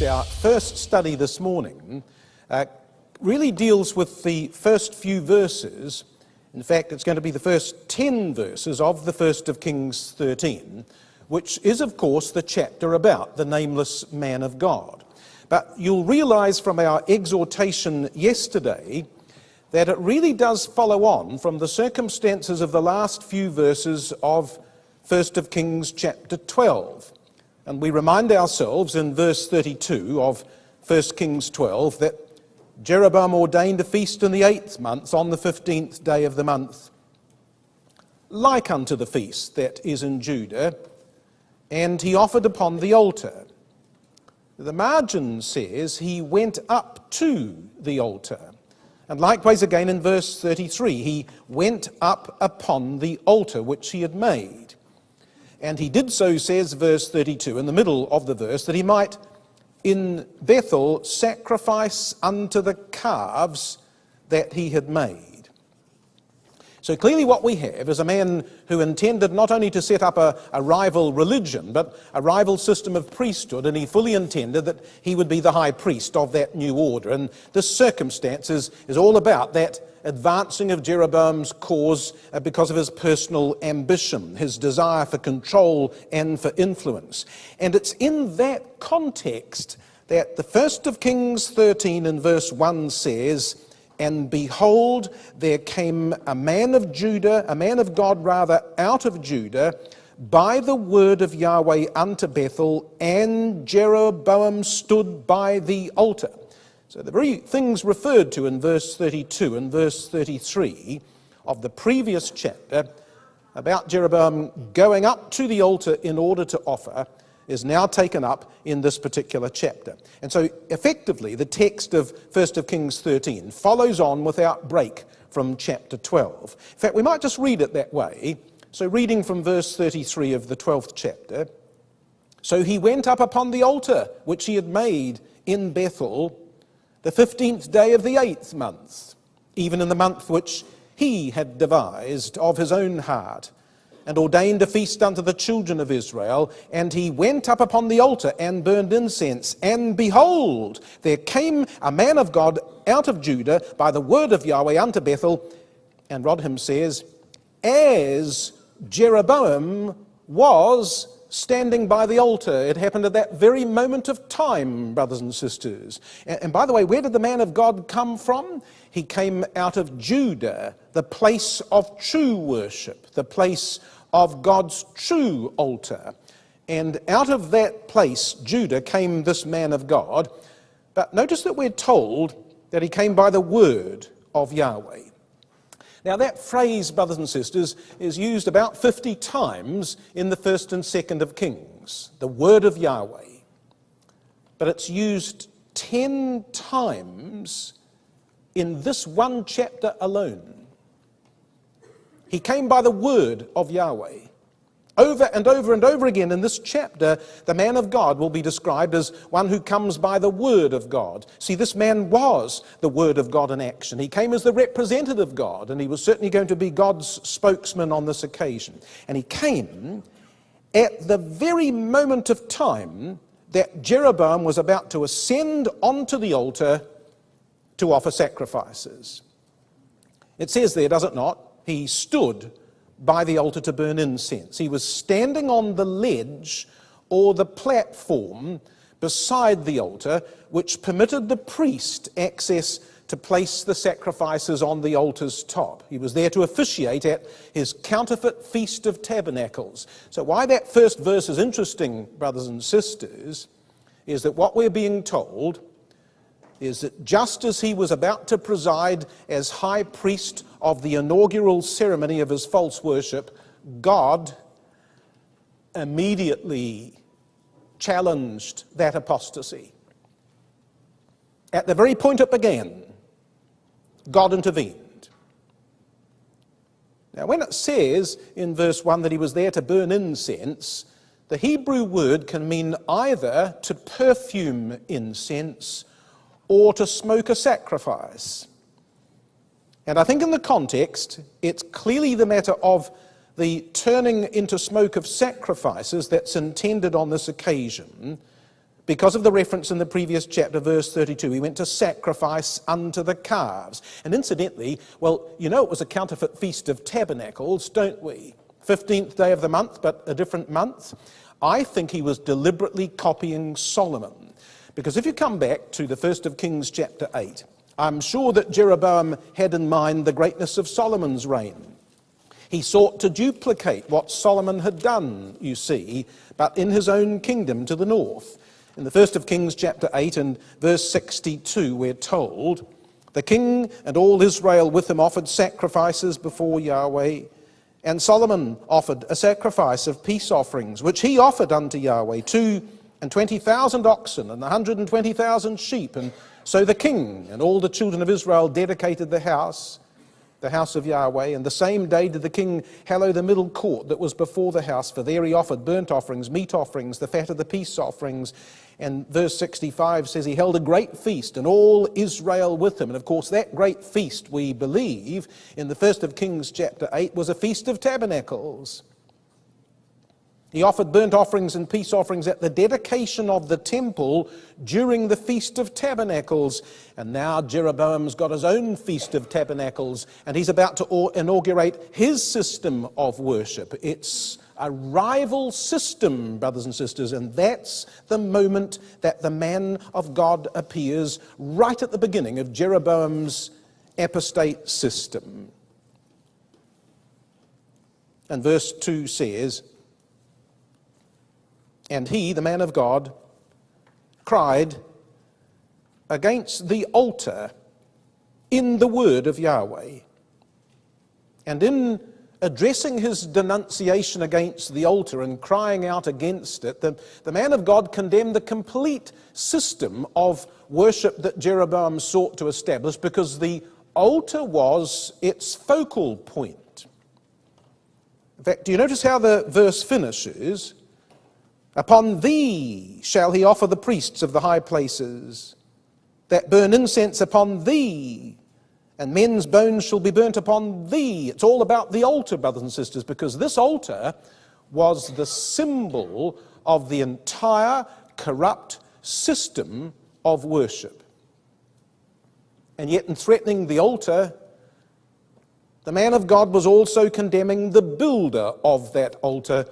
Our first study this morning really deals with the first few verses. In fact, it's going to be the first 10 verses of the 1st of Kings 13, which is, of course, the chapter about the nameless man of God. But you'll realize from our exhortation yesterday that it really does follow on from the circumstances of the last few verses of 1st of Kings chapter 12. And we remind ourselves in verse 32 of 1 Kings 12 that Jeroboam ordained a feast in the 8th month on the 15th day of the month, like unto the feast that is in Judah, and he offered upon the altar. The margin says he went up to the altar. And likewise again in verse 33, he went up upon the altar which he had made. And he did so, says verse 32, in the middle of the verse, that he might in Bethel sacrifice unto the calves that he had made. So clearly what we have is a man who intended not only to set up a rival religion, but a rival system of priesthood, and he fully intended that he would be the high priest of that new order. And this circumstance is all about that advancing of Jeroboam's cause because of his personal ambition, his desire for control and for influence. And it's in that context that the 1st of Kings 13 in verse 1 says, "And behold, there came a man of Judah, a man of God rather, out of Judah, by the word of Yahweh unto Bethel, and Jeroboam stood by the altar." So the very things referred to in verse 32 and verse 33 of the previous chapter about Jeroboam going up to the altar in order to offer is now taken up in this particular chapter. And so effectively the text of 1st of Kings 13 follows on without break from chapter 12. In fact, we might just read it that way. So reading from verse 33 of the 12th chapter, "So he went up upon the altar which he had made in Bethel, the 15th day of the 8th month, even in the month which he had devised of his own heart, and ordained a feast unto the children of Israel. And he went up upon the altar and burned incense. And behold, there came a man of God out of Judah by the word of Yahweh unto Bethel." And Rodham says, "As Jeroboam was standing by the altar." It happened at that very moment of time, brothers and sisters. And by the way, where did the man of God come from? He came out of Judah, the place of true worship, the place of God's true altar. And out of that place, Judah, came this man of God. But notice that we're told that he came by the word of Yahweh. Now that phrase, brothers and sisters, is used about 50 times in the 1st and 2nd of Kings, the word of Yahweh. But it's used 10 times in this one chapter alone. He came by the word of Yahweh. Over and over and over again in this chapter, the man of God will be described as one who comes by the word of God. See, this man was the word of God in action. He came as the representative of God, and he was certainly going to be God's spokesman on this occasion. And he came at the very moment of time that Jeroboam was about to ascend onto the altar to offer sacrifices. It says there, does it not? He stood by the altar to burn incense. He was standing on the ledge or the platform beside the altar, which permitted the priest access to place the sacrifices on the altar's top. He was there to officiate at his counterfeit Feast of Tabernacles. So why that first verse is interesting, brothers and sisters, is that what we're being told is that just as he was about to preside as high priest of the inaugural ceremony of his false worship, God immediately challenged that apostasy. At the very point it began, God intervened. Now, when it says in verse 1 that he was there to burn incense, the Hebrew word can mean either to perfume incense or to smoke a sacrifice. And I think in the context, it's clearly the matter of the turning into smoke of sacrifices that's intended on this occasion. because of the reference in the previous chapter, verse 32. He went to sacrifice unto the calves. And incidentally, well, you know it was a counterfeit Feast of Tabernacles, don't we? 15th day of the month, but a different month. I think he was deliberately copying Solomon. Because if you come back to the 1st of Kings chapter 8, I'm sure that Jeroboam had in mind the greatness of Solomon's reign. He sought to duplicate what Solomon had done, you see, but in his own kingdom to the north. In the 1st of Kings chapter 8 and verse 62, we're told, the king and all Israel with him offered sacrifices before Yahweh, and Solomon offered a sacrifice of peace offerings, which he offered unto Yahweh, 22,000 oxen and 120,000 sheep. And so the king and all the children of Israel dedicated the house of Yahweh. And the same day did the king hallow the middle court that was before the house, for there he offered burnt offerings, meat offerings, the fat of the peace offerings. And verse 65 says he held a great feast, and all Israel with him. And of course that great feast, we believe, in the 1st of Kings chapter 8, was a Feast of Tabernacles. He offered burnt offerings and peace offerings at the dedication of the temple during the Feast of Tabernacles. And now Jeroboam's got his own Feast of Tabernacles, and he's about to inaugurate his system of worship. It's a rival system, brothers and sisters, and that's the moment that the man of God appears, right at the beginning of Jeroboam's apostate system. And verse 2 says, and he, the man of God, cried against the altar in the word of Yahweh. And in addressing his denunciation against the altar and crying out against it, the man of God condemned the complete system of worship that Jeroboam sought to establish, because the altar was its focal point. In fact, do you notice how the verse finishes? Upon thee shall he offer the priests of the high places, that burn incense upon thee, and men's bones shall be burnt upon thee. It's all about the altar, brothers and sisters, because this altar was the symbol of the entire corrupt system of worship. And yet in threatening the altar, the man of God was also condemning the builder of that altar,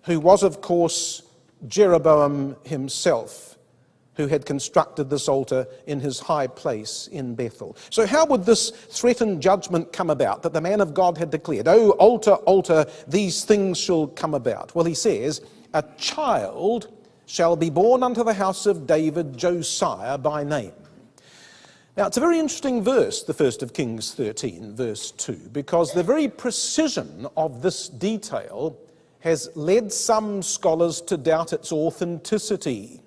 who was, of course, Jeroboam himself, who had constructed this altar in his high place in Bethel. So how would this threatened judgment come about that the man of God had declared? Oh, altar, altar, these things shall come about. Well, he says, a child shall be born unto the house of David, Josiah by name. Now, it's a very interesting verse, the 1st of Kings 13, verse 2, because the very precision of this detail has led some scholars to doubt its authenticity.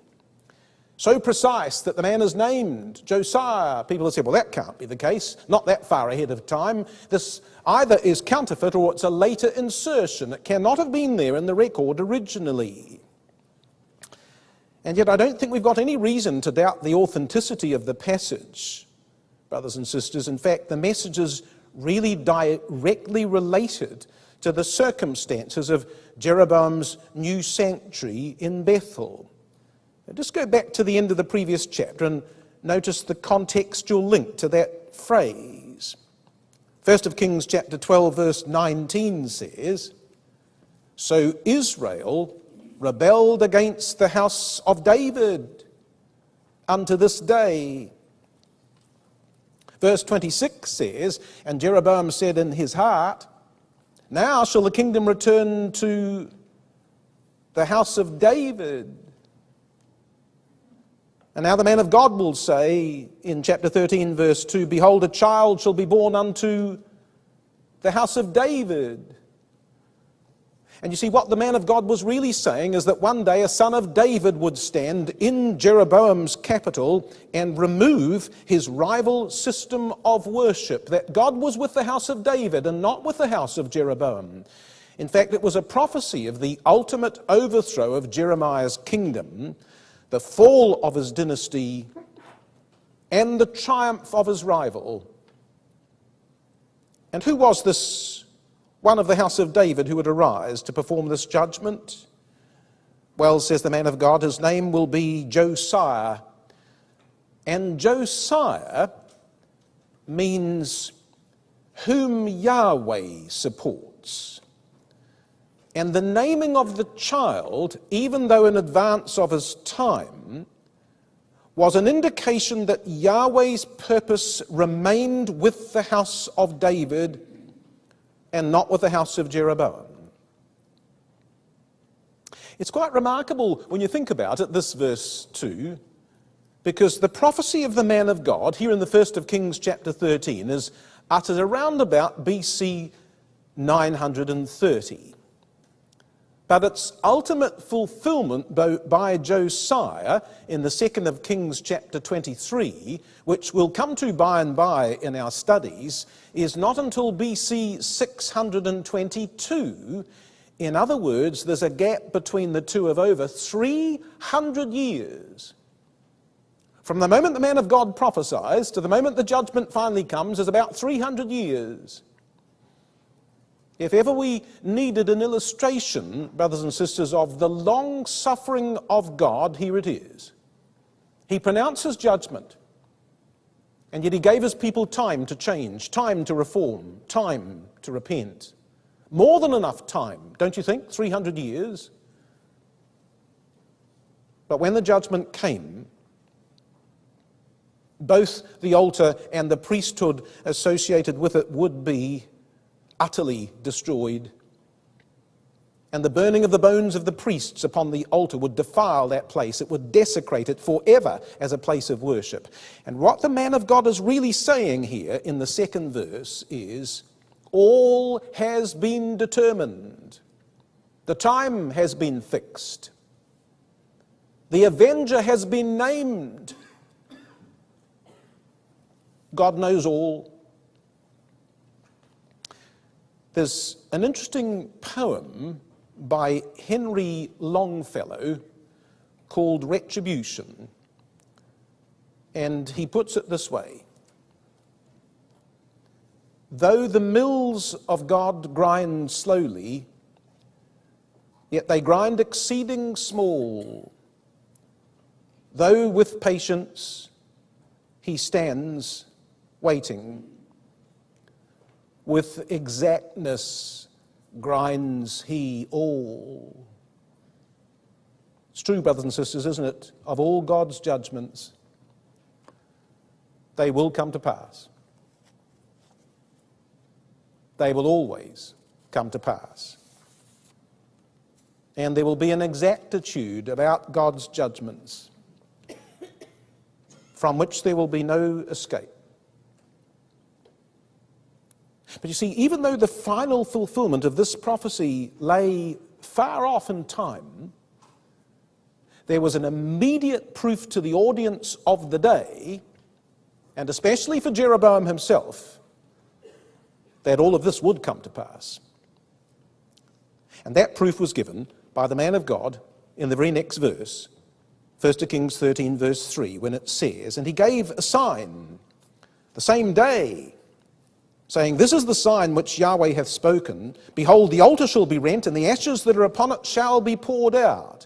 So precise that the man is named Josiah. People have said, well, that can't be the case, not that far ahead of time. This either is counterfeit or it's a later insertion. It cannot have been there in the record originally. And yet I don't think we've got any reason to doubt the authenticity of the passage, brothers and sisters. In fact, the message is really directly related to the circumstances of Jeroboam's new sanctuary in Bethel. Now just go back to the end of the previous chapter and notice the contextual link to that phrase. 1st of Kings chapter 12 verse 19 says, so Israel rebelled against the house of David unto this day. Verse 26 says, and Jeroboam said in his heart, now shall the kingdom return to the house of David. And now the man of God will say in chapter 13 verse 2, behold, a child shall be born unto the house of David. And you see, what the man of God was really saying is that one day a son of David would stand in Jeroboam's capital and remove his rival system of worship, that God was with the house of David and not with the house of Jeroboam. In fact, it was a prophecy of the ultimate overthrow of Jeremiah's kingdom, the fall of his dynasty, and the triumph of his rival. And who was this one of the house of David who would arise to perform this judgment? Well, says the man of God, his name will be Josiah. And Josiah means whom Yahweh supports. And the naming of the child, even though in advance of his time, was an indication that Yahweh's purpose remained with the house of David and not with the house of Jeroboam. It's quite remarkable when you think about it, this verse 2, because the prophecy of the man of God, here in the 1st of Kings chapter 13, is uttered around about BC 930. But its ultimate fulfillment by Josiah in the 2nd of Kings chapter 23, which we'll come to by and by in our studies, is not until BC 622. In other words, there's a gap between the two of over 300 years. From the moment the man of God prophesies to the moment the judgment finally comes is about 300 years. If ever we needed an illustration, brothers and sisters, of the long suffering of God, here it is. He pronounces judgment, and yet he gave his people time to change, time to reform, time to repent. More than enough time, don't you think? 300 years. But when the judgment came, both the altar and the priesthood associated with it would be utterly destroyed. And the burning of the bones of the priests upon the altar would defile that place. It would desecrate it forever as a place of worship. And what the man of God is really saying here in the 2nd verse is, all has been determined. The time has been fixed. The avenger has been named. God knows all. There's an interesting poem by Henry Longfellow called Retribution, and he puts it this way: though the mills of God grind slowly, yet they grind exceeding small. Though with patience he stands waiting, with exactness grinds he all. It's true, brothers and sisters, isn't it? Of all God's judgments, they will come to pass. They will always come to pass. And there will be an exactitude about God's judgments from which there will be no escape. But you see, even though the final fulfillment of this prophecy lay far off in time, there was an immediate proof to the audience of the day, and especially for Jeroboam himself, that all of this would come to pass. And that proof was given by the man of God in the very next verse, 1 Kings 13, verse 3, when it says, and he gave a sign the same day, saying, this is the sign which Yahweh hath spoken. Behold, the altar shall be rent, and the ashes that are upon it shall be poured out.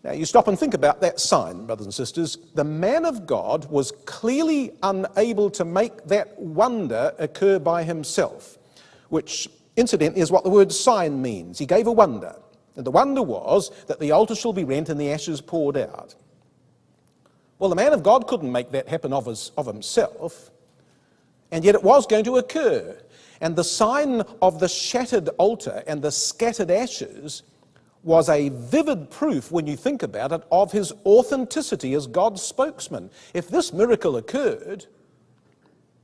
Now, you stop and think about that sign, brothers and sisters. The man of God was clearly unable to make that wonder occur by himself, which, incidentally, is what the word sign means. He gave a wonder, and the wonder was that the altar shall be rent and the ashes poured out. Well, the man of God couldn't make that happen of himself, and yet it was going to occur. And the sign of the shattered altar and the scattered ashes was a vivid proof, when you think about it, of his authenticity as God's spokesman. If this miracle occurred,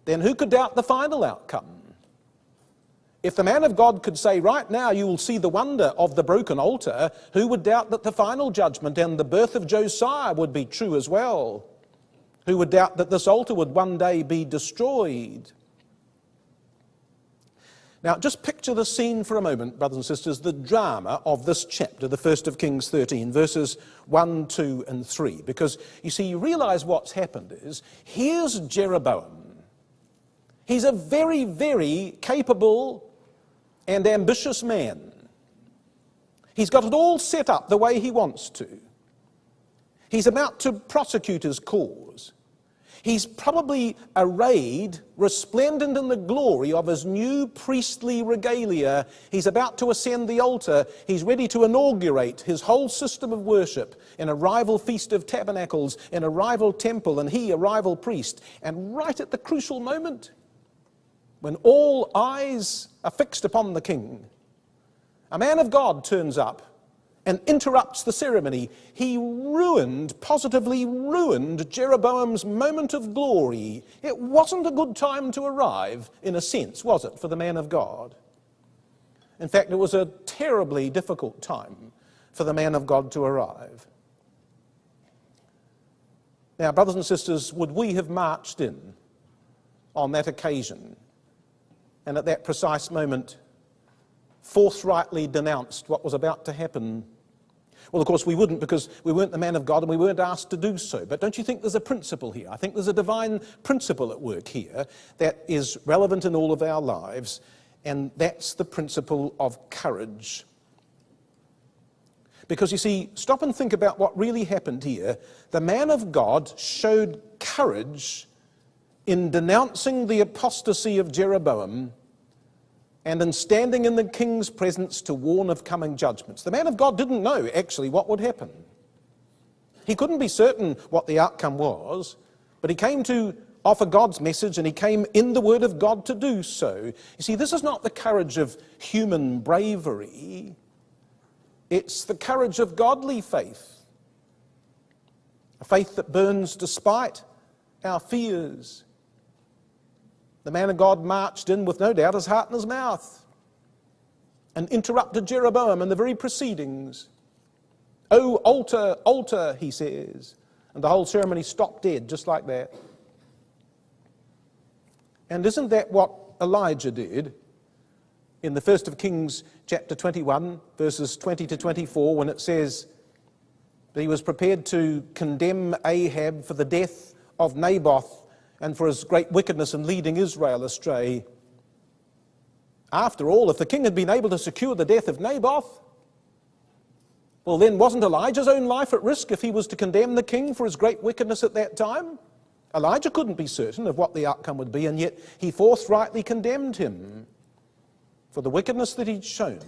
then who could doubt the final outcome? If the man of God could say, right now you will see the wonder of the broken altar, who would doubt that the final judgment and the birth of Josiah would be true as well? Who would doubt that this altar would one day be destroyed? Now, just picture the scene for a moment, brothers and sisters, the drama of this chapter, the 1st of Kings 13, verses 1, 2, and 3. Because, you see, you realize what's happened is, here's Jeroboam. He's a very, very capable and ambitious man. He's got it all set up the way he wants to. He's about to prosecute his cause. He's probably arrayed, resplendent in the glory of his new priestly regalia. He's about to ascend the altar. He's ready to inaugurate his whole system of worship in a rival feast of tabernacles, in a rival temple, and he a rival priest. And right at the crucial moment, when all eyes are fixed upon the king, a man of God turns up and interrupts the ceremony. He positively ruined Jeroboam's moment of glory. It wasn't a good time to arrive, in a sense, was it, for the man of God? In fact, it was a terribly difficult time for the man of God to arrive. Now, brothers and sisters, would we have marched in on that occasion and at that precise moment forthrightly denounced what was about to happen? Well, of course, we wouldn't, because we weren't the man of God and we weren't asked to do so. But don't you think there's a principle here? I think there's a divine principle at work here that is relevant in all of our lives, and that's the principle of courage. Because you see, stop and think about what really happened here. The man of God showed courage in denouncing the apostasy of Jeroboam and in standing in the king's presence to warn of coming judgments. The man of God didn't know actually what would happen. He couldn't be certain what the outcome was, but he came to offer God's message, and he came in the word of God to do so. You see, this is not the courage of human bravery. It's the courage of godly faith. A faith that burns despite our fears. The man of God marched in with no doubt his heart in his mouth and interrupted Jeroboam in the very proceedings. "Oh, altar, altar," he says. And the whole ceremony stopped dead, just like that. And isn't that what Elijah did in the 1st of Kings chapter 21, verses 20 to 24, when it says that he was prepared to condemn Ahab for the death of Naboth and for his great wickedness in leading Israel astray. After all, if the king had been able to secure the death of Naboth, well then wasn't Elijah's own life at risk if he was to condemn the king for his great wickedness at that time? Elijah couldn't be certain of what the outcome would be, and yet he forthrightly condemned him for the wickedness that he'd shown.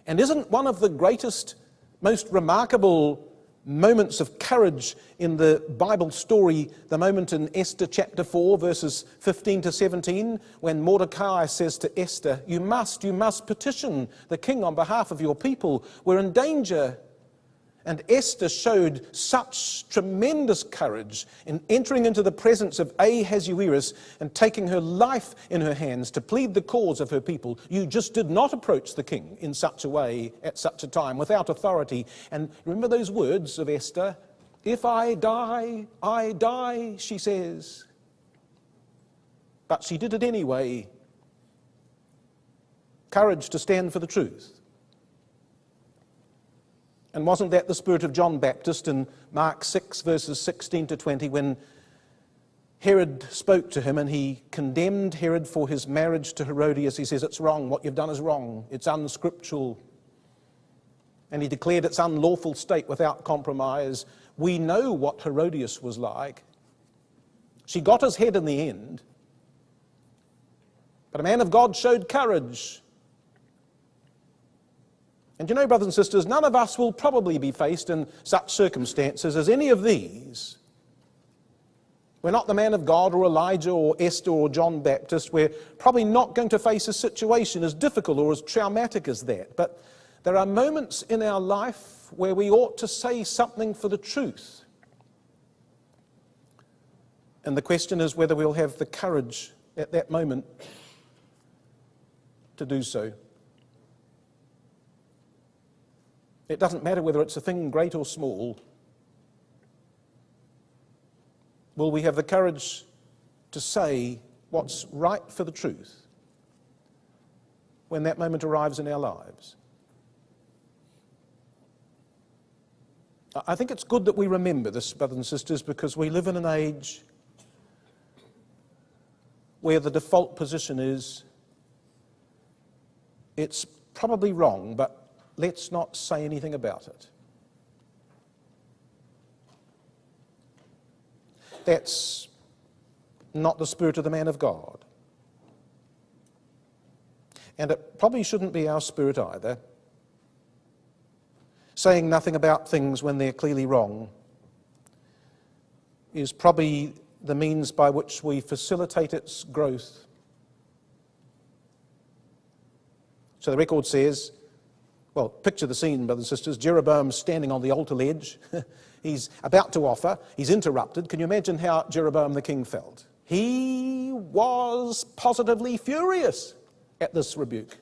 And isn't one of the greatest, most remarkable moments of courage in the Bible story the moment in Esther chapter 4, verses 15 to 17, when Mordecai says to Esther, you must petition the king on behalf of your people. We're in danger. And Esther showed such tremendous courage in entering into the presence of Ahasuerus and taking her life in her hands to plead the cause of her people. You just did not approach the king in such a way at such a time without authority. And remember those words of Esther? If I die, she says. But she did it anyway. Courage to stand for the truth. And wasn't that the spirit of John Baptist in Mark 6, verses 16 to 20, when Herod spoke to him and he condemned Herod for his marriage to Herodias? He says, it's wrong, what you've done is wrong, it's unscriptural. And he declared its unlawful state without compromise. We know what Herodias was like. She got his head in the end. But a man of God showed courage. And you know, brothers and sisters, none of us will probably be faced in such circumstances as any of these. We're not the man of God or Elijah or Esther or John Baptist. We're probably not going to face a situation as difficult or as traumatic as that. But there are moments in our life where we ought to say something for the truth. And the question is whether we'll have the courage at that moment to do so. It doesn't matter whether it's a thing great or small. Will we have the courage to say what's right for the truth when that moment arrives in our lives? I think it's good that we remember this, brothers and sisters, because we live in an age where the default position is it's probably wrong, but let's not say anything about it. That's not the spirit of the man of God. And it probably shouldn't be our spirit either. Saying nothing about things when they're clearly wrong is probably the means by which we facilitate its growth. So the record says, well, picture the scene, brothers and sisters. Jeroboam's standing on the altar ledge. He's about to offer. He's interrupted. Can you imagine how Jeroboam the king felt? He was positively furious at this rebuke.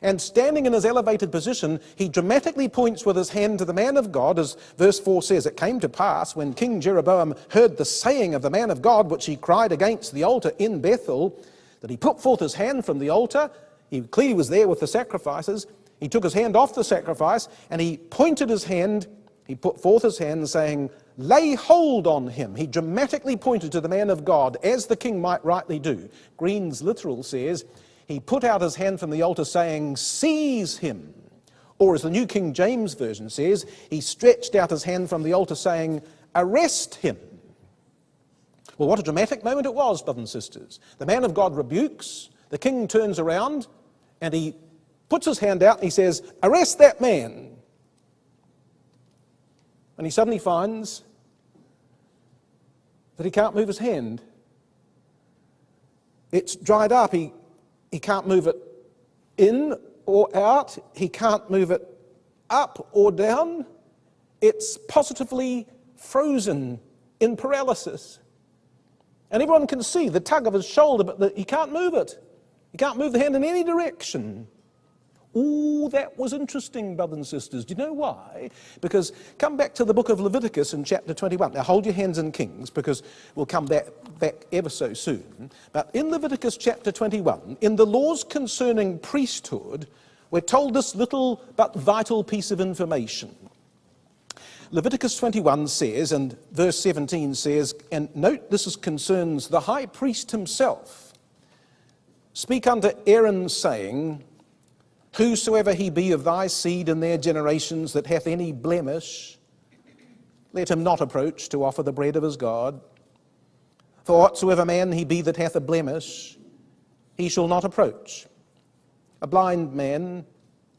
And standing in his elevated position, he dramatically points with his hand to the man of God, as verse 4 says, "It came to pass, when King Jeroboam heard the saying of the man of God, which he cried against the altar in Bethel, that he put forth his hand from the altar." He clearly was there with the sacrifices. He took his hand off the sacrifice, and he pointed his hand, he put forth his hand, saying, "Lay hold on him." He dramatically pointed to the man of God, as the king might rightly do. Green's literal says, he put out his hand from the altar saying, "Seize him." Or as the New King James Version says, he stretched out his hand from the altar saying, "Arrest him." Well, what a dramatic moment it was, brothers and sisters. The man of God rebukes, the king turns around, and he puts his hand out and he says, "Arrest that man." And he suddenly finds that he can't move his hand. It's dried up. He can't move it in or out. He can't move it up or down. It's positively frozen in paralysis. And everyone can see the tug of his shoulder, but he can't move it. He can't move the hand in any direction. Ooh, that was interesting, brothers and sisters. Do you know why? Because come back to the book of Leviticus in chapter 21. Now hold your hands in Kings, because we'll come back ever so soon. But in Leviticus chapter 21, in the laws concerning priesthood, we're told this little but vital piece of information. Leviticus 21 says, and verse 17 says, and note this concerns the high priest himself, "Speak unto Aaron, saying, Whosoever he be of thy seed in their generations that hath any blemish, let him not approach to offer the bread of his God. For whatsoever man he be that hath a blemish, he shall not approach. A blind man,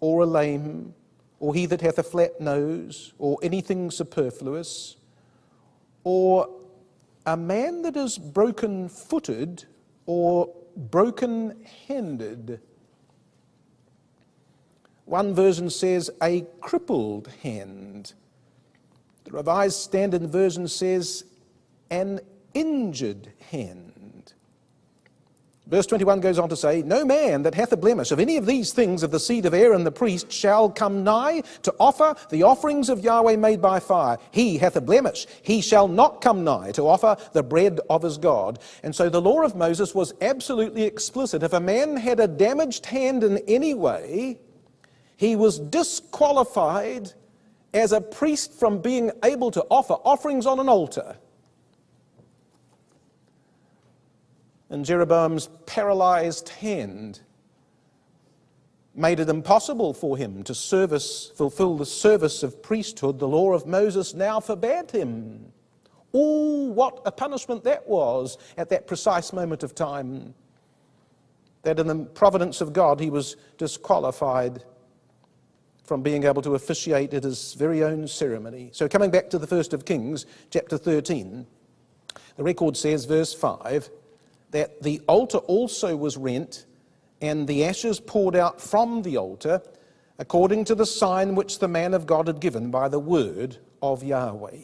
or a lame, or he that hath a flat nose, or anything superfluous, or a man that is broken-footed, or broken-handed." One version says a crippled hand. The Revised Standard Version says an injured hand. Verse 21 goes on to say, "No man that hath a blemish of any of these things of the seed of Aaron the priest shall come nigh to offer the offerings of Yahweh made by fire. He hath a blemish. He shall not come nigh to offer the bread of his God." And so the law of Moses was absolutely explicit. If a man had a damaged hand in any way, he was disqualified as a priest from being able to offer offerings on an altar. And Jeroboam's paralyzed hand made it impossible for him to fulfill the service of priesthood the law of Moses now forbade him. Oh, what a punishment that was at that precise moment of time, that in the providence of God he was disqualified from being able to officiate at his very own ceremony. So coming back to the first of Kings, chapter 13, the record says, verse 5, that the altar also was rent, and the ashes poured out from the altar, according to the sign which the man of God had given by the word of Yahweh.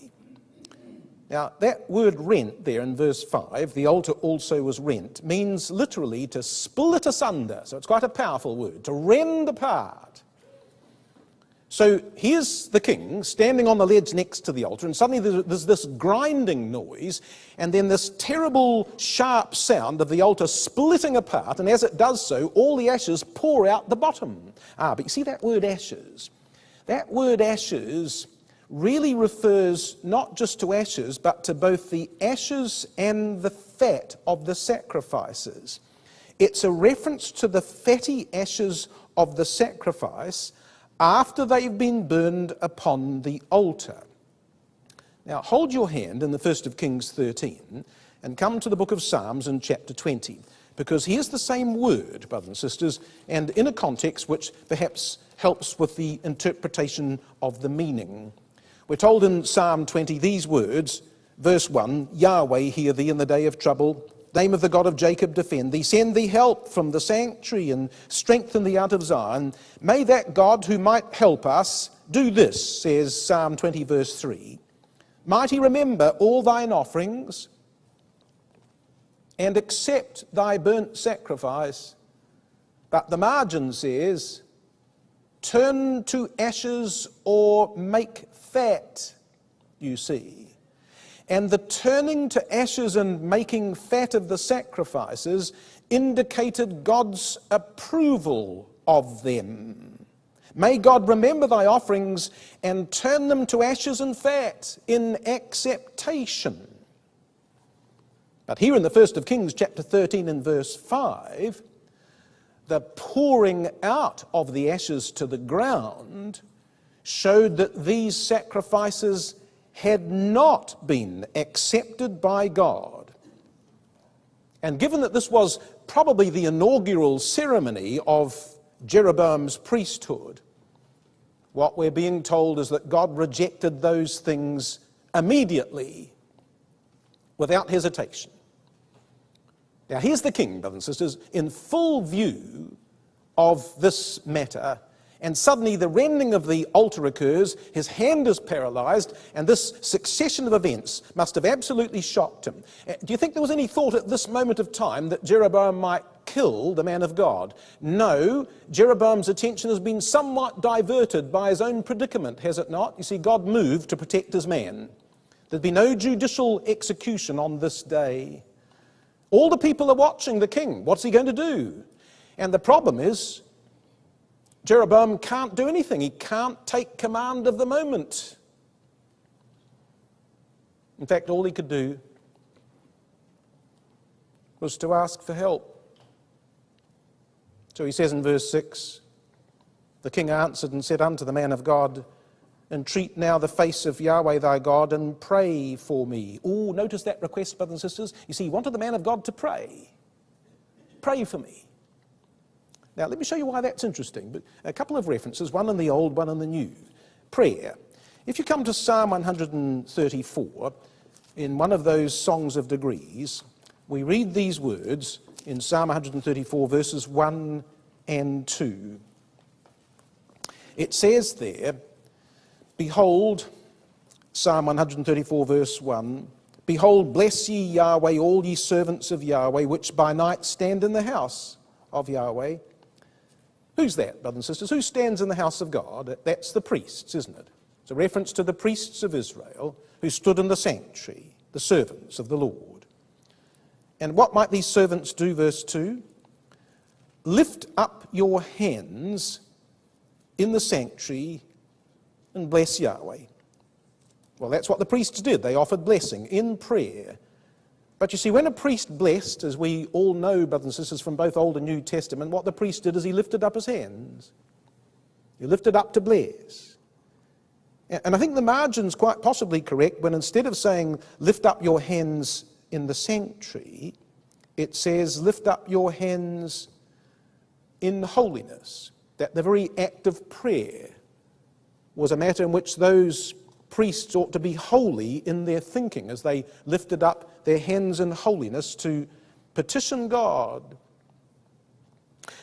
Now, that word rent there in verse 5, the altar also was rent, means literally to split asunder. So it's quite a powerful word, to rend apart. So here's the king standing on the ledge next to the altar, and suddenly there's this grinding noise, and then this terrible sharp sound of the altar splitting apart, and as it does so, all the ashes pour out the bottom. But you see that word ashes? That word ashes really refers not just to ashes, but to both the ashes and the fat of the sacrifices. It's a reference to the fatty ashes of the sacrifice after they've been burned upon the altar. Now, hold your hand in the 1st of Kings 13 and come to the book of Psalms in chapter 20, because here's the same word, brothers and sisters, and in a context which perhaps helps with the interpretation of the meaning. We're told in Psalm 20 these words, verse 1, Yahweh, hear thee in the day of trouble. Name of the God of Jacob, defend thee. Send thee help from the sanctuary and strengthen thee out of Zion. May that God who might help us do this, says Psalm 20, verse 3. Might he remember all thine offerings and accept thy burnt sacrifice. But the margin says, turn to ashes or make fat, you see. And the turning to ashes and making fat of the sacrifices indicated God's approval of them. May God remember thy offerings and turn them to ashes and fat in acceptation. But here in the 1st of Kings chapter 13 and verse 5, the pouring out of the ashes to the ground showed that these sacrifices had not been accepted by God. And given that this was probably the inaugural ceremony of Jeroboam's priesthood, what we're being told is that God rejected those things immediately, without hesitation. Now here's the king, brothers and sisters, in full view of this matter, and suddenly the rending of the altar occurs, his hand is paralyzed, and this succession of events must have absolutely shocked him. Do you think there was any thought at this moment of time that Jeroboam might kill the man of God? No, Jeroboam's attention has been somewhat diverted by his own predicament, has it not? You see, God moved to protect his man. There'd be no judicial execution on this day. All the people are watching the king. What's he going to do? And the problem is, Jeroboam can't do anything. He can't take command of the moment. In fact, all he could do was to ask for help. So he says in verse 6, the king answered and said unto the man of God, entreat now the face of Yahweh thy God and pray for me. Oh, notice that request, brothers and sisters. You see, he wanted the man of God to pray. Pray for me. Now, let me show you why that's interesting. But a couple of references, one in the Old, one in the New. Prayer. If you come to Psalm 134, in one of those songs of degrees, we read these words in Psalm 134, verses 1 and 2. It says there, behold, Psalm 134, verse 1, behold, bless ye Yahweh, all ye servants of Yahweh, which by night stand in the house of Yahweh. Who's that, brothers and sisters? Who stands in the house of God? That's the priests, isn't it? It's a reference to the priests of Israel who stood in the sanctuary, the servants of the Lord. And what might these servants do, verse 2? Lift up your hands in the sanctuary and bless Yahweh. Well, that's what the priests did. They offered blessing in prayer. But you see, when a priest blessed, as we all know, brothers and sisters, from both Old and New Testament, what the priest did is he lifted up his hands. He lifted up to bless. And I think the margin's quite possibly correct when instead of saying, lift up your hands in the sanctuary, it says, lift up your hands in holiness. That the very act of prayer was a matter in which those priests ought to be holy in their thinking as they lifted up their hands in holiness to petition God.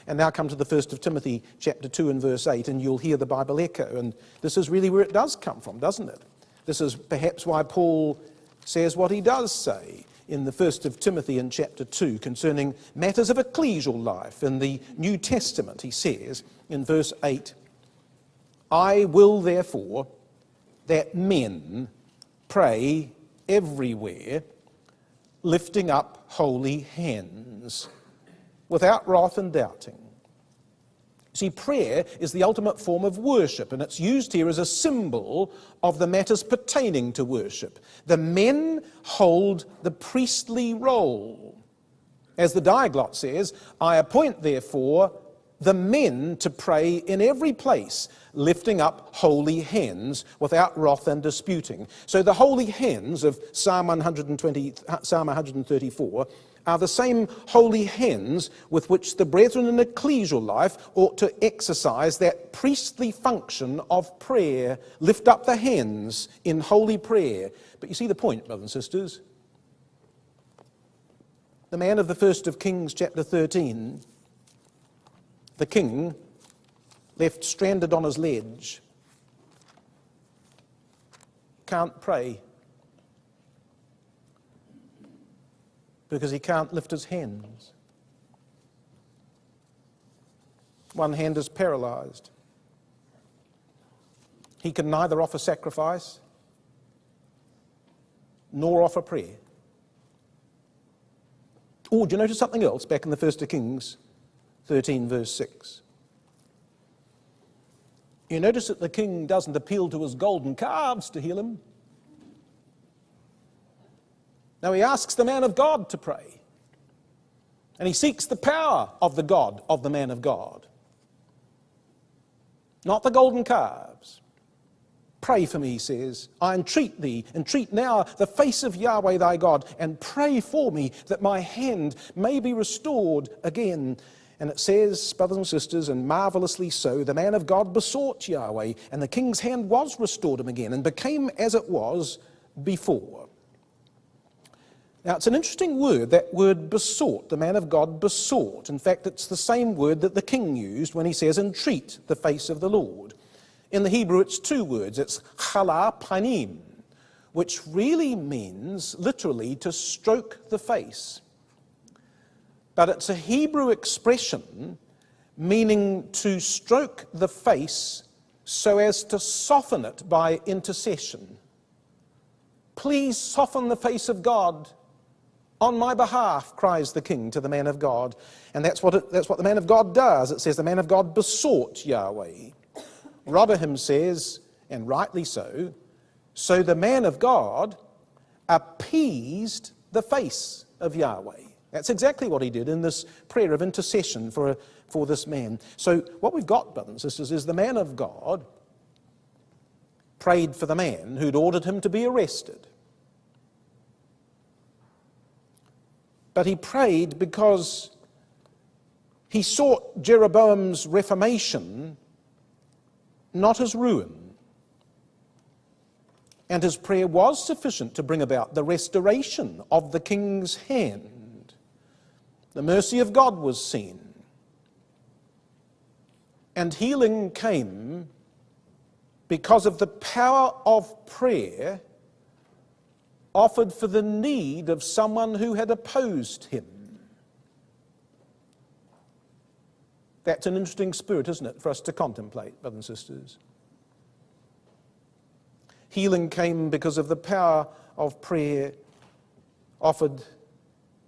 And now come to the 1st of Timothy chapter 2 and verse 8, and you'll hear the Bible echo. And this is really where it does come from, doesn't it? This is perhaps why Paul says what he does say in the 1st of Timothy in chapter 2 concerning matters of ecclesial life. In the New Testament, he says in verse 8, I will therefore that men pray everywhere, lifting up holy hands, without wrath and doubting. See, prayer is the ultimate form of worship, and it's used here as a symbol of the matters pertaining to worship. The men hold the priestly role. As the Diaglott says, I appoint therefore the men to pray in every place, lifting up holy hands without wrath and disputing. So the holy hands of Psalm 134 are the same holy hands with which the brethren in ecclesial life ought to exercise that priestly function of prayer, lift up the hands in holy prayer. But you see the point, brothers and sisters. The man of the 1st of Kings chapter 13, the king, left stranded on his ledge, can't pray because he can't lift his hands. One hand is paralyzed. He can neither offer sacrifice nor offer prayer. Oh, do you notice something else back in the 1st of Kings 13 verse 6? You notice that the king doesn't appeal to his golden calves to heal him. No, he asks the man of God to pray. And he seeks the power of the God of the man of God. Not the golden calves. Pray for me, he says. I entreat thee, entreat now the face of Yahweh thy God, and pray for me that my hand may be restored again. And it says, brothers and sisters, and marvelously so, the man of God besought Yahweh, and the king's hand was restored him again, and became as it was before. Now, it's an interesting word, that word besought. The man of God besought. In fact, it's the same word that the king used when he says, entreat the face of the Lord. In the Hebrew, it's two words. It's chala panim, which really means, literally, to stroke the face. But it's a Hebrew expression meaning to stroke the face so as to soften it by intercession. Please soften the face of God on my behalf, cries the king to the man of God. And that's what the man of God does. It says the man of God besought Yahweh. Rotherham says, and rightly so, so the man of God appeased the face of Yahweh. That's exactly what he did in this prayer of intercession for this man. So what we've got, brothers and sisters, is the man of God prayed for the man who'd ordered him to be arrested. But he prayed because he sought Jeroboam's reformation, not his ruin. And his prayer was sufficient to bring about the restoration of the king's hand. The mercy of God was seen. And healing came because of the power of prayer offered for the need of someone who had opposed him. That's an interesting spirit, isn't it, for us to contemplate, brothers and sisters? Healing came because of the power of prayer offered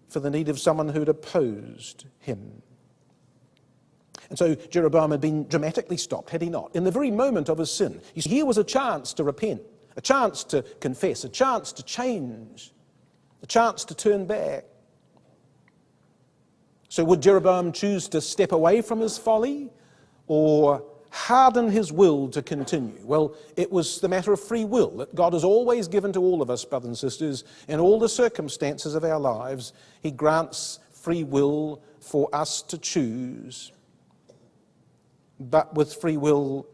for the need of someone who'd opposed him. And so Jeroboam had been dramatically stopped, had he not? In the very moment of his sin. You see, here was a chance to repent, a chance to confess, a chance to change, a chance to turn back. So would Jeroboam choose to step away from his folly or harden his will to continue? Well, it was the matter of free will that God has always given to all of us, brothers and sisters, in all the circumstances of our lives. He grants free will for us to choose. But with free will,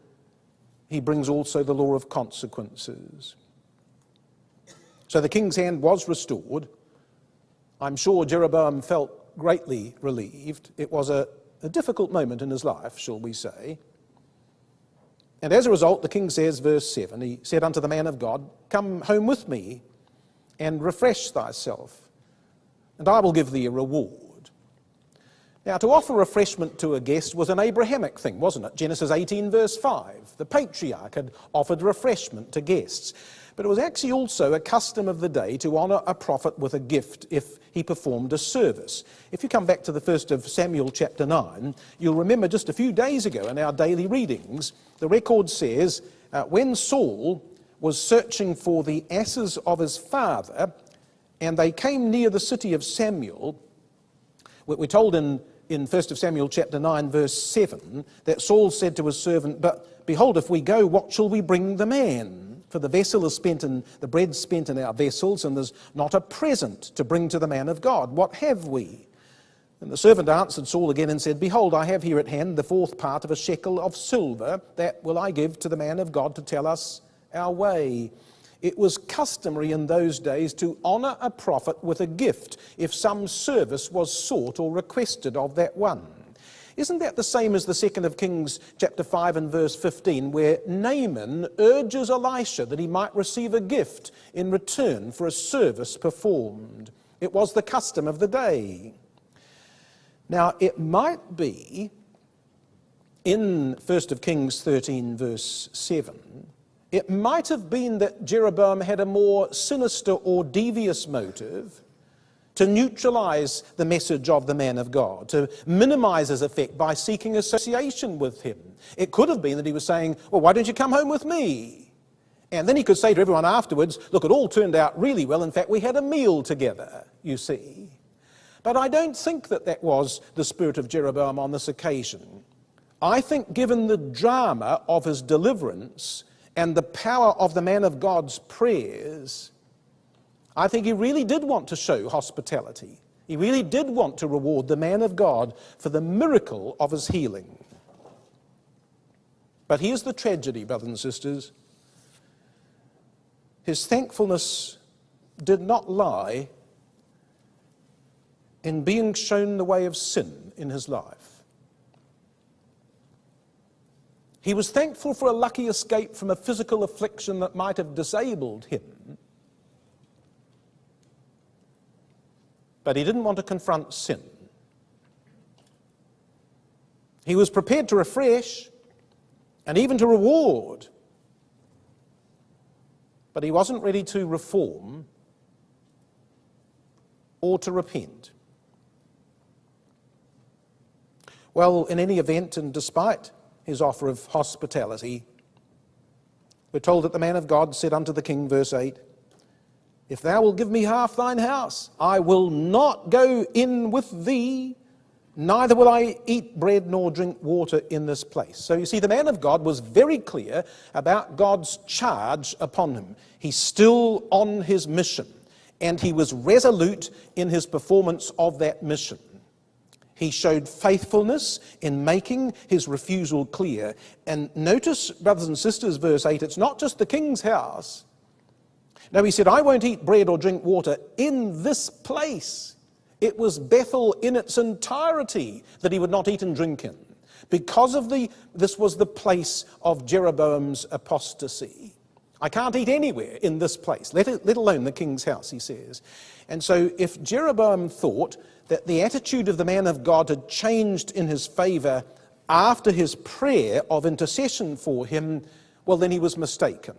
he brings also the law of consequences. So the king's hand was restored. I'm sure Jeroboam felt greatly relieved. It was a difficult moment in his life, shall we say. And as a result, the king says, verse 7, he said unto the man of God, come home with me and refresh thyself, and I will give thee a reward. Now, to offer refreshment to a guest was an Abrahamic thing, wasn't it? Genesis 18, verse 5. The patriarch had offered refreshment to guests. But it was actually also a custom of the day to honour a prophet with a gift if he performed a service. If you come back to the 1st of Samuel chapter 9, you'll remember just a few days ago in our daily readings, the record says, when Saul was searching for the asses of his father, and they came near the city of Samuel, We're told in 1 Samuel chapter 9, verse 7, that Saul said to his servant, "But behold, if we go, what shall we bring the man? For the vessel is spent and the bread spent in our vessels, and there's not a present to bring to the man of God. What have we?" And the servant answered Saul again and said, "Behold, I have here at hand the 4th part of a shekel of silver. That will I give to the man of God to tell us our way." It was customary in those days to honour a prophet with a gift if some service was sought or requested of that one. Isn't that the same as the 2nd of Kings chapter 5 and verse 15, where Naaman urges Elisha that he might receive a gift in return for a service performed? It was the custom of the day. Now, it might be in 1 of Kings 13 verse 7, it might have been that Jeroboam had a more sinister or devious motive to neutralize the message of the man of God, to minimize his effect by seeking association with him. It could have been that he was saying, "Well, why don't you come home with me?" And then he could say to everyone afterwards, "Look, it all turned out really well. In fact, we had a meal together, you see." But I don't think that that was the spirit of Jeroboam on this occasion. I think given the drama of his deliverance and the power of the man of God's prayers, I think he really did want to show hospitality. He really did want to reward the man of God for the miracle of his healing. But here's the tragedy, brothers and sisters. His thankfulness did not lie in being shown the way of sin in his life. He was thankful for a lucky escape from a physical affliction that might have disabled him, but he didn't want to confront sin. He was prepared to refresh and even to reward, but he wasn't ready to reform or to repent. Well, in any event, and despite his offer of hospitality, we're told that the man of God said unto the king, verse 8, "If thou wilt give me half thine house, I will not go in with thee, neither will I eat bread nor drink water in this place." So you see, the man of God was very clear about God's charge upon him. He's still on his mission, and he was resolute in his performance of that mission. He showed faithfulness in making his refusal clear. And notice, brothers and sisters, verse 8, it's not just the king's house. No, he said, "I won't eat bread or drink water in this place." It was Bethel in its entirety that he would not eat and drink in, because of this was the place of Jeroboam's apostasy. "I can't eat anywhere in this place, let alone the king's house," he says. And so if Jeroboam thought that the attitude of the man of God had changed in his favor after his prayer of intercession for him, well, then he was mistaken.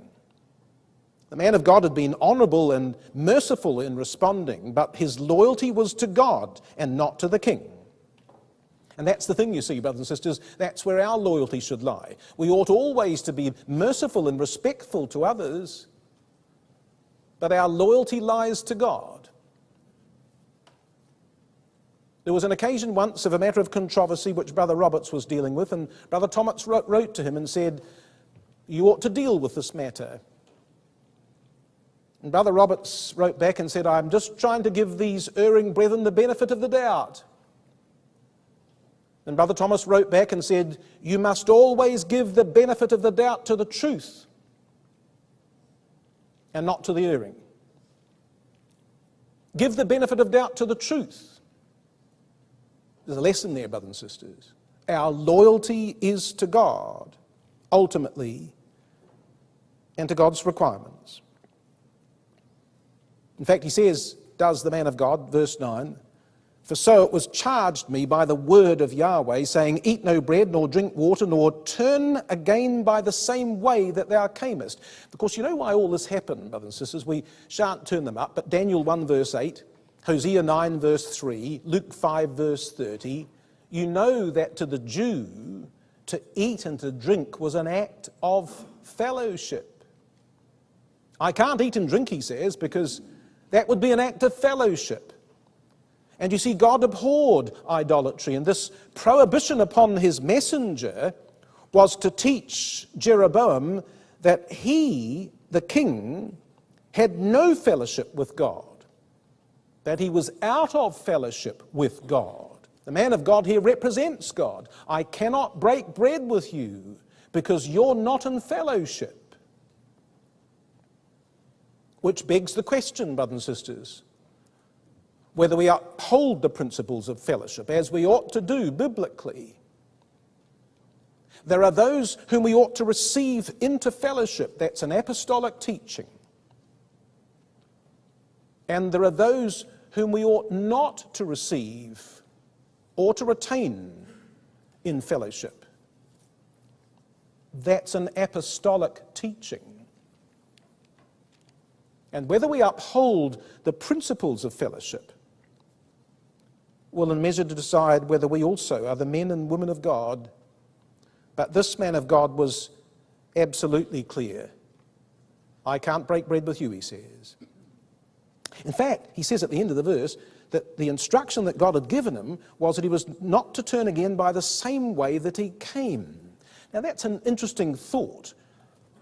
The man of God had been honorable and merciful in responding, but his loyalty was to God and not to the king. And that's the thing, you see, brothers and sisters, that's where our loyalty should lie. We ought always to be merciful and respectful to others, but our loyalty lies to God. There was an occasion once of a matter of controversy which Brother Roberts was dealing with, and Brother Thomas wrote to him and said, "You ought to deal with this matter." And Brother Roberts wrote back and said, "I'm just trying to give these erring brethren the benefit of the doubt." And Brother Thomas wrote back and said, "You must always give the benefit of the doubt to the truth and not to the erring. Give the benefit of doubt to the truth." There's a lesson there, brothers and sisters. Our loyalty is to God, ultimately, and to God's requirements. In fact, he says, does the man of God, verse 9, "For so it was charged me by the word of Yahweh, saying, Eat no bread, nor drink water, nor turn again by the same way that thou camest." Of course, you know why all this happened, brothers and sisters. We shan't turn them up, but Daniel 1 verse 8, Hosea 9 verse 3, Luke 5 verse 30, you know that to the Jew, to eat and to drink was an act of fellowship. I can't eat and drink, he says, because that would be an act of fellowship. And you see, God abhorred idolatry, and this prohibition upon his messenger was to teach Jeroboam that he, the king, had no fellowship with God, that he was out of fellowship with God. The man of God here represents God. I cannot break bread with you because you're not in fellowship. Which begs the question, brothers and sisters, whether we uphold the principles of fellowship as we ought to do biblically. There are those whom we ought to receive into fellowship. That's an apostolic teaching. And there are those whom we ought not to receive or to retain in fellowship. That's an apostolic teaching. And whether we uphold the principles of fellowship will in measure to decide whether we also are the men and women of God. But this man of God was absolutely clear. I can't break bread with you, he says. In fact, he says at the end of the verse that the instruction that God had given him was that he was not to turn again by the same way that he came. Now that's an interesting thought,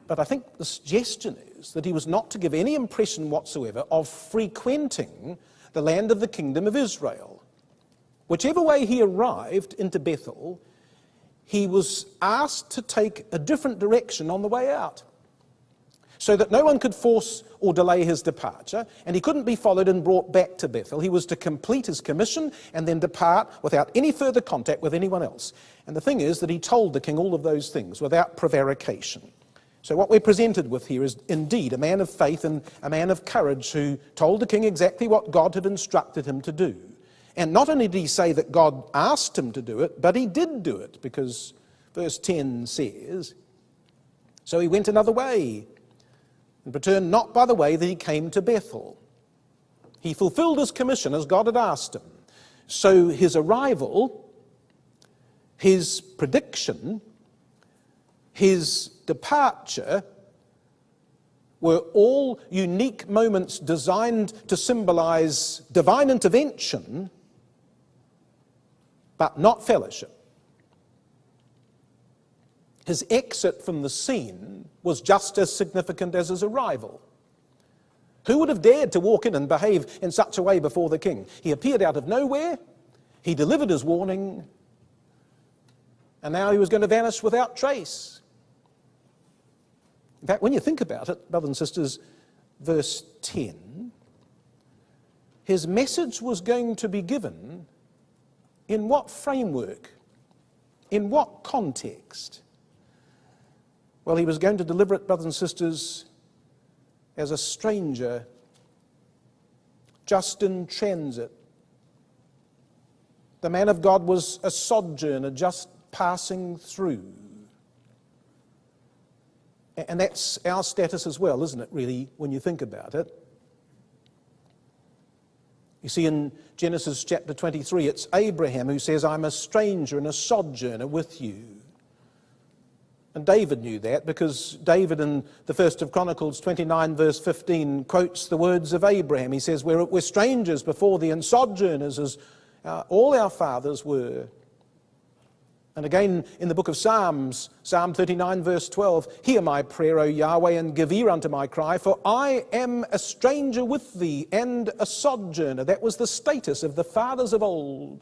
but I think the suggestion is that he was not to give any impression whatsoever of frequenting the land of the kingdom of Israel. Whichever way he arrived into Bethel, he was asked to take a different direction on the way out, so that no one could force or delay his departure, and he couldn't be followed and brought back to Bethel. He was to complete his commission and then depart without any further contact with anyone else. And the thing is that he told the king all of those things without prevarication. So what we're presented with here is indeed a man of faith and a man of courage who told the king exactly what God had instructed him to do. And not only did he say that God asked him to do it, but he did do it, because verse 10 says, so he went another way and returned not by the way that he came to Bethel. He fulfilled his commission as God had asked him. So his arrival, his prediction, his departure were all unique moments designed to symbolize divine intervention, but not fellowship. His exit from the scene was just as significant as his arrival. Who would have dared to walk in and behave in such a way before the king? He appeared out of nowhere, he delivered his warning, and now he was going to vanish without trace. In fact, when you think about it, brothers and sisters, verse 10, his message was going to be given in what framework? In what context? Well, he was going to deliver it, brothers and sisters, as a stranger, just in transit. The man of God was a sojourner, just passing through. And that's our status as well, isn't it, really, when you think about it? You see, in Genesis chapter 23, it's Abraham who says, I'm a stranger and a sojourner with you. And David knew that, because David in the first of Chronicles 29 verse 15 quotes the words of Abraham. He says, we're strangers before thee and sojourners as all our fathers were. And again in the book of Psalms, Psalm 39 verse 12, hear my prayer, O Yahweh, and give ear unto my cry, for I am a stranger with thee and a sojourner. That was the status of the fathers of old.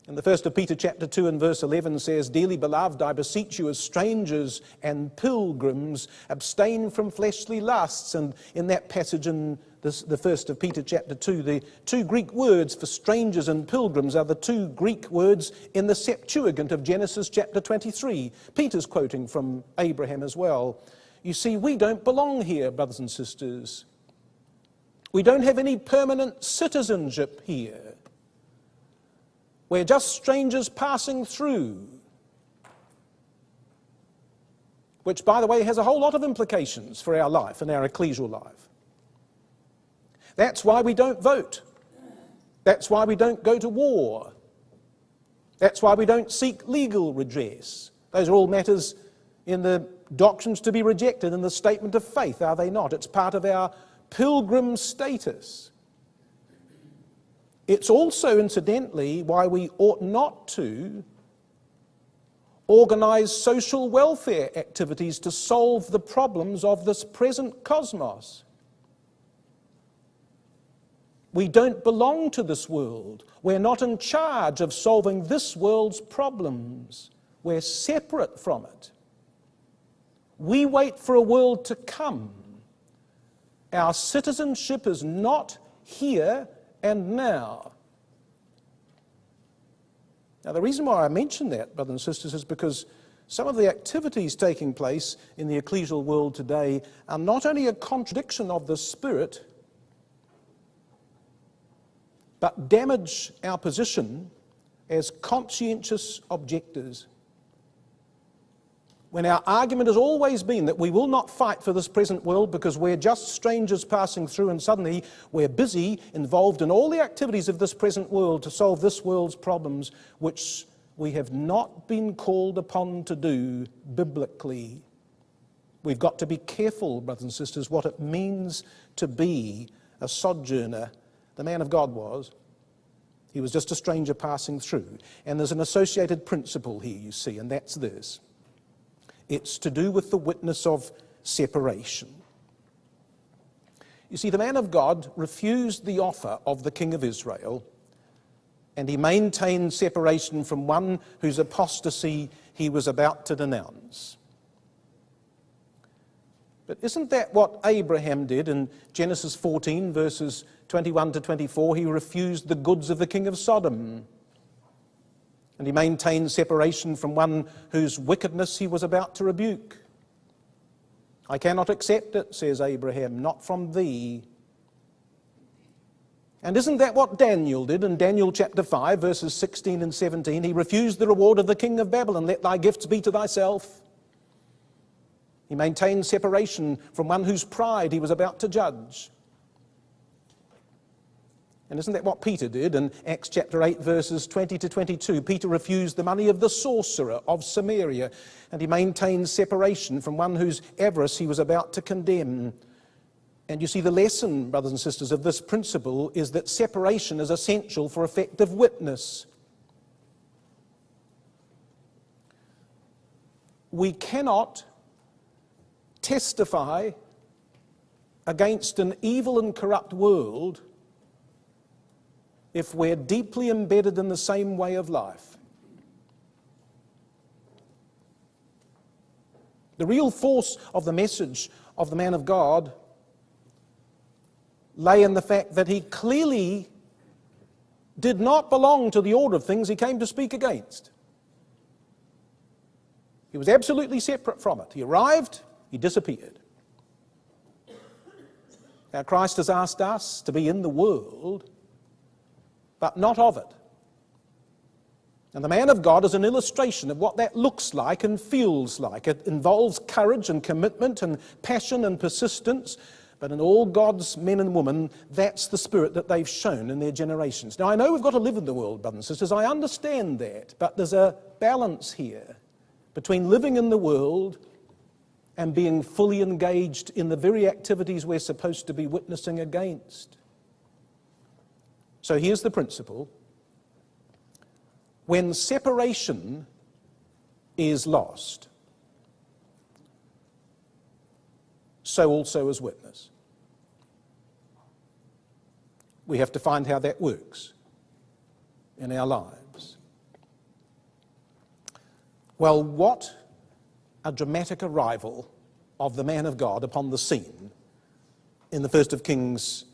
And the first of Peter chapter 2 and verse 11 says, dearly beloved, I beseech you as strangers and pilgrims, abstain from fleshly lusts. And in that passage in the first of Peter chapter 2, the two Greek words for strangers and pilgrims are the two Greek words in the Septuagint of Genesis chapter 23. Peter's quoting from Abraham as well. You see, we don't belong here, brothers and sisters. We don't have any permanent citizenship here. We're just strangers passing through. Which, by the way, has a whole lot of implications for our life and our ecclesial life. That's why we don't vote. That's why we don't go to war. That's why we don't seek legal redress. Those are all matters in the doctrines to be rejected in the statement of faith, are they not? It's part of our pilgrim status. It's also, incidentally, why we ought not to organise social welfare activities to solve the problems of this present cosmos. We don't belong to this world. We're not in charge of solving this world's problems. We're separate from it. We wait for a world to come. Our citizenship is not here and now. Now, the reason why I mention that, brothers and sisters, is because some of the activities taking place in the ecclesial world today are not only a contradiction of the Spirit, but damage our position as conscientious objectors. When our argument has always been that we will not fight for this present world because we're just strangers passing through, and suddenly we're busy, involved in all the activities of this present world to solve this world's problems, which we have not been called upon to do biblically. We've got to be careful, brothers and sisters, what it means to be a sojourner. The man of God was. He was just a stranger passing through. And there's an associated principle here, you see, and that's this. It's to do with the witness of separation. You see, the man of God refused the offer of the king of Israel, and he maintained separation from one whose apostasy he was about to denounce. But isn't that what Abraham did in Genesis 14, verses 21 to 24? He refused the goods of the king of Sodom, and he maintained separation from one whose wickedness he was about to rebuke. I cannot accept it, says Abraham, not from thee. And isn't that what Daniel did in Daniel chapter 5, verses 16 and 17? He refused the reward of the king of Babylon. Let thy gifts be to thyself. He maintained separation from one whose pride he was about to judge. And isn't that what Peter did in Acts chapter 8, verses 20 to 22? Peter refused the money of the sorcerer of Samaria, and he maintained separation from one whose avarice he was about to condemn. And you see, the lesson, brothers and sisters, of this principle is that separation is essential for effective witness. We cannot testify against an evil and corrupt world if we're deeply embedded in the same way of life. The real force of the message of the man of God lay in the fact that he clearly did not belong to the order of things he came to speak against. He was absolutely separate from it. He arrived, he disappeared. Now, Christ has asked us to be in the world, but not of it. And the man of God is an illustration of what that looks like and feels like. It involves courage and commitment and passion and persistence, but in all God's men and women, that's the spirit that they've shown in their generations. Now, I know we've got to live in the world, brothers and sisters, I understand that, but there's a balance here between living in the world and being fully engaged in the very activities we're supposed to be witnessing against. So here's the principle. When separation is lost, so also is witness. We have to find how that works in our lives. Well, what a dramatic arrival of the man of God upon the scene in the first of Kings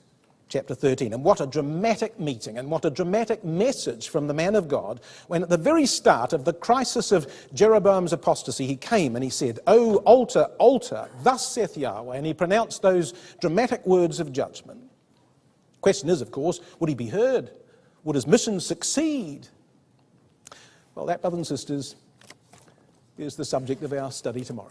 chapter 13. And what a dramatic meeting and what a dramatic message from the man of God when at the very start of the crisis of Jeroboam's apostasy, he came and he said, "O altar, altar, thus saith Yahweh," and he pronounced those dramatic words of judgment. Question is, of course, would he be heard? Would his mission succeed? Well, that, brothers and sisters, is the subject of our study tomorrow.